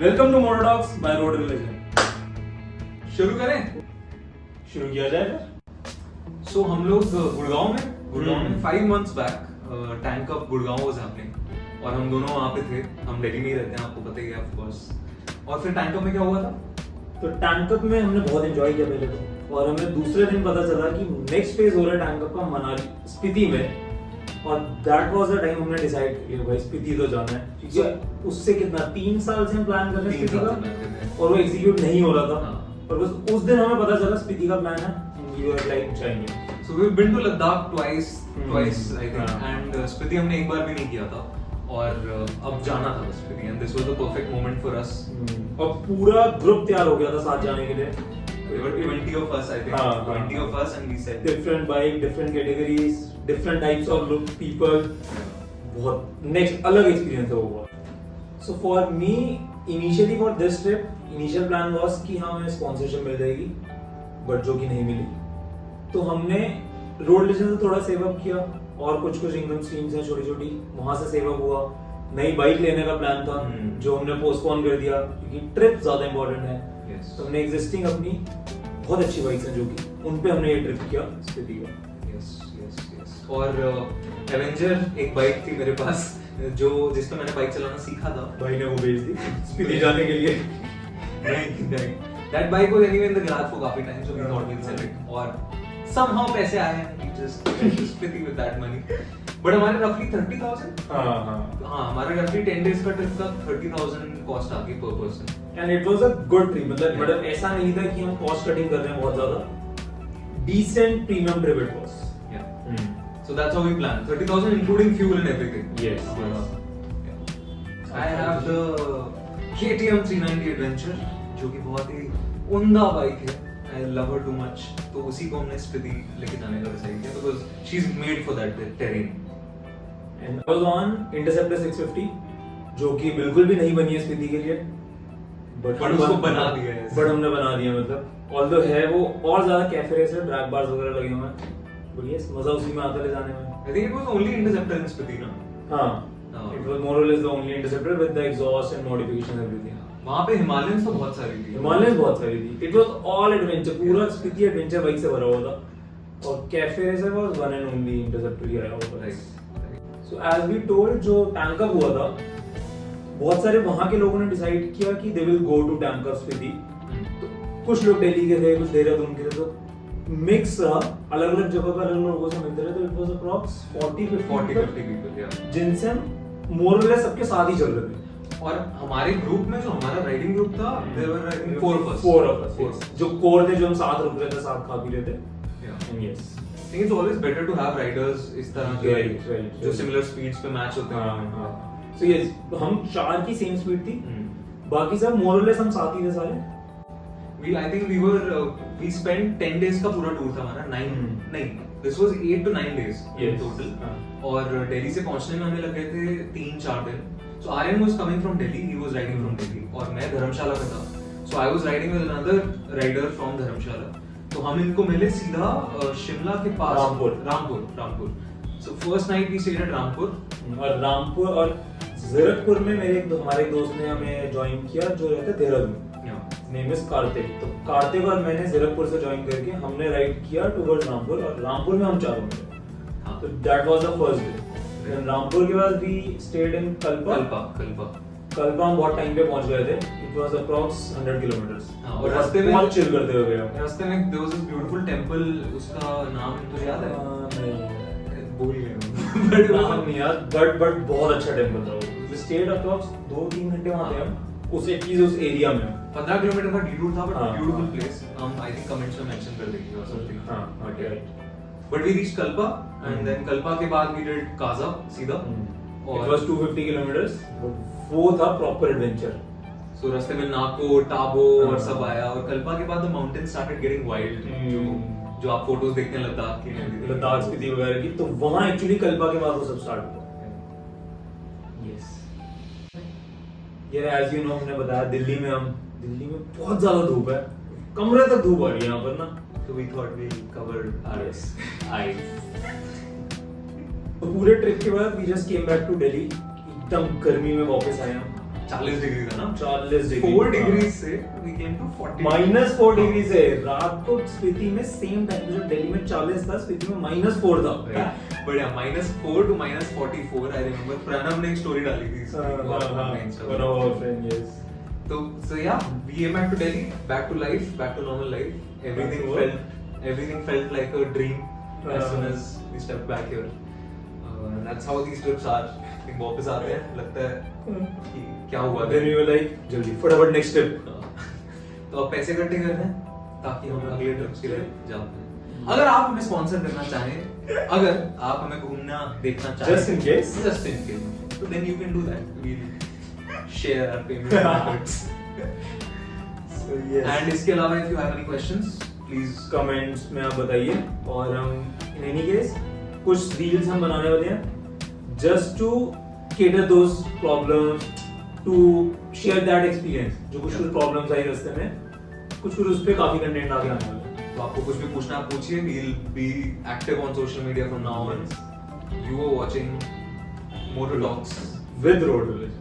Welcome to motor talks by road religion. शुरू करें? शुरू किया जाए फिर। सो हम लोग गुड़गांव में 5 months back tank cup Gurgaon was happening और हम दोनों वहाँ पे थे। हम दिल्ली में ही रहते हैं, आपको पता ही है ऑफ कोर्स। और फिर टैंक कप में क्या हुआ था? तो टैंकअप में हमने बहुत एंजॉय किया पहले तो, और हमें दूसरे दिन पता चला कि नेक्स्ट फेज हो रहा है टैंकअप का मनाली स्पीति में। और दैट वाज द टाइम हमने डिसाइड किया भाई स्पीति तो जाना है, क्योंकि उससे कितना 3 साल से हम प्लान कर रहे हैं स्पीति का, और वो एग्जीक्यूट नहीं हो रहा था। और बस उस दिन हमें पता चला स्पीति का प्लान है, वी वर लाइक जाएंगे। So we've been to Ladakh twice I think, and Spiti हमने एक बार भी नहीं किया था और अब जाना था Spiti, and this was the perfect moment for us. और पूरा ग्रुप तैयार हो गया था साथ जाने के लिए। There were 20 of us, I think. 20 of us, and we said different bike, different categories, different types of look people. बहुत next अलग experience है वो। So for me, initially for this trip, initial plan was कि हमें sponsorship मिल जाएगी, but जो कि नहीं मिली। तो हमने रोड लेजेंड से थोड़ा सेव अप किया और कुछ इनकम स्ट्रीम्स हैं छोटी छोटी, वहां से सेव अप हुआ। नई बाइक लेने का प्लान था जो हमने पोस्टपोन कर दिया क्योंकि ट्रिप ज्यादा इंपॉर्टेंट है। तो हमने एग्जिस्टिंग अपनी बहुत अच्छी बाइक्स हैं जो कि उन पे हमने ये ट्रिप किया स्पीति का। यस। और एवेंजर एक बाइक थी मेरे पास जो जिस पे मैंने बाइक चलाना सीखा था। भाई ने वो भेज दी स्पीति जाने के लिए। नहीं, that bike was anyway in the garage for काफी time, so we thought we'll sell it. और somehow पैसे आए हैं, we just split with that money. But हमारे roughly 30,000। हाँ, हमारा roughly 10 days का ट्रिप का 30,000 कॉस्ट आ गई per person. And it was a good trip, मतलब ऐसा नहीं था कि हम कॉस्ट कटिंग कर रहे हैं बहुत ज्यादा। Decent premium trip it was. Yeah. So that's how we planned. 30,000 including fuel and everything. Yes. I have the KTM 390 Adventure जो कि बहुत ही उम्दा बाइक है। I love her too much. तो उसी को हमने स्पीति लेके जाने का डिसाइड किया because she's made for that terrain. And I was on Interceptor 650 जो कि बिल्कुल भी नहीं बनी है स्पीति के लिए, but उसको बना दिया है। बट हमने बना दिया, मतलब ऑल्दो है वो और ज्यादा कैफे रेस है, ड्रैग बार्स वगैरह लगे हुए हैं, बढ़िया मजा उसी में आता ले जाने में। I think it was only Interceptor in Spiti ना? हाँ, it was more or less the only Interceptor with the exhaust and modification everything. वहाँ पे हिमालयंस तो बहुत सारी थी। हिमालयंस बहुत सारी थी। It was all adventure, पूरा स्पीति एडवेंचर बाइक से भरा हुआ था। और cafe racer was one and only Interceptor ही आया हुआ था। So as we told, जो टैंक अप हुआ था, बहुत सारे वहाँ के लोगों ने डिसाइड किया कि they will go to tank up Spiti. तो कुछ लोग दिल्ली के थे, कुछ देहरादून के थे, तो मिक्स रहा, अलग अलग जगह पर अलग लोगों से मिलते रहे। तो it was approx 40-50 people, जिनसे हम more or less सबके साथ ही चल रहे थे। और हमारे ग्रुप में जो हमारा राइडिंग ग्रुप था, there were I think 4 of us, जो कोर थे, जो हम साथ रुक रहे थे, साथ खा पी रहे थे। Yes. I think it's always better to have riders इस तरह के जो similar speeds पे मैच होते हैं। So yes, हम 4 की सेम स्पीड थी, बाकी सब more or less हम साथ ही थे सारे। I think we spent 10 days का पूरा टूर था हमारा। 9 नहीं, this was 8 to 9 days in total। और दिल्ली से पहुंचने में हमें लग गए थे 3-4 दिन। So Aryan was coming from Delhi, he was riding from Delhi, और मैं धर्मशाला में था। So I was riding with another rider from धर्मशाला। तो हम इनको मिले सीधा शिमला के पास Rampur. So first night we stayed at Rampur. और रामपुर और जीरकपुर में हमारे दोस्त ने हमें ज्वाइन किया जो रहते देहरादून। Name is Kartik. तो कार्तिक और मैंने जीरकपुर से ज्वाइन करके हमने राइड किया टुवर्ड्स रामपुर, और रामपुर में हम चारों मिले। तो that was the first day. Then Rampur के बाद we stayed in कल्पा हम बहुत टाइम पे पहुंच गए थे। It was approx 100 kilometers। और रास्ते में बहुत चिल करते हुए गए। रास्ते में there was this beautiful temple, उसका नाम तुझे याद है? नहीं, भूल गया नाम नहीं याद, बट बहुत अच्छा टेंपल था वो। We stayed approx 2-3 घंटे वहाँ थे हम, उस एरिया में। 15 किलोमीटर का डिटूर था, बट ब्यूटीफुल प्लेस। हम आई थिंक कमेंट्स में मेंशन कर देंगे और समथिंग। हां, right. But we reached Kalpa, and then Kalpa के बाद we did Kaza सीधा। It was 250 kilometers, but वो था proper adventure। So रास्ते में नाको, टाबो और सब आया, और कल्पा के बाद the mountains started getting wild, जो आप फोटोज देखते हैं लद्दाख की, लद्दाख स्पीति वगैरह की, तो वहाँ एक्चुअली कल्पा के बाद वो सब स्टार्ट हुआ। Yes। ये as you know हमने बताया दिल्ली में बहुत ज्यादा धूप है, कमरे तक धूप आ रही है यहाँ पर ना। So we thought we'll cover our eyes। तो पूरे ट्रिप के बाद we just came back to Delhi, एकदम गर्मी में वापस आए हम। 40 डिग्री था ना, 40 डिग्री 4 डिग्री से we came to 40 -4 डिग्री से रात को स्पीति में सेम टाइम पे जब दिल्ली में 40 था, स्पीति में -4 था। बढ़िया, -4 to -44 आई रिमेंबर। प्रणव ने एक स्टोरी डाली थी one of our friend, yes. So yeah, we came back to Delhi, back to life, back to normal life. Everything felt like a dream as soon as we stepped back here. And that's how these trips are. फिर वापस आते हैं, लगता है कि क्या हुआ। Then we were like, जल्दी फटाफट next trip। तो अब पैसे इकट्ठे करते हैं ताकि हम अगले ट्रिप्स के लिए जा पाएं। अगर आप हमें स्पॉन्सर करना चाहें, अगर आप हमें घूमना देखना चाहें, Just in case, तो then you can do that. We'll share our payment methods. So yes. And इसके अलावा if you have any questions, please comments में आप बताइए। और हम इन एनी केस कुछ रील्स हम बनाने वाले हैं just to cater those problems, to share that experience. जो कुछ प्रॉब्लम्स आई रास्ते में, कुछ उस पे काफी कंटेंट आगे आने वाला है। तो आपको कुछ भी पूछना आप पूछिए। We'll be active on social media from now on. You are watching Motor Talks with Road Village।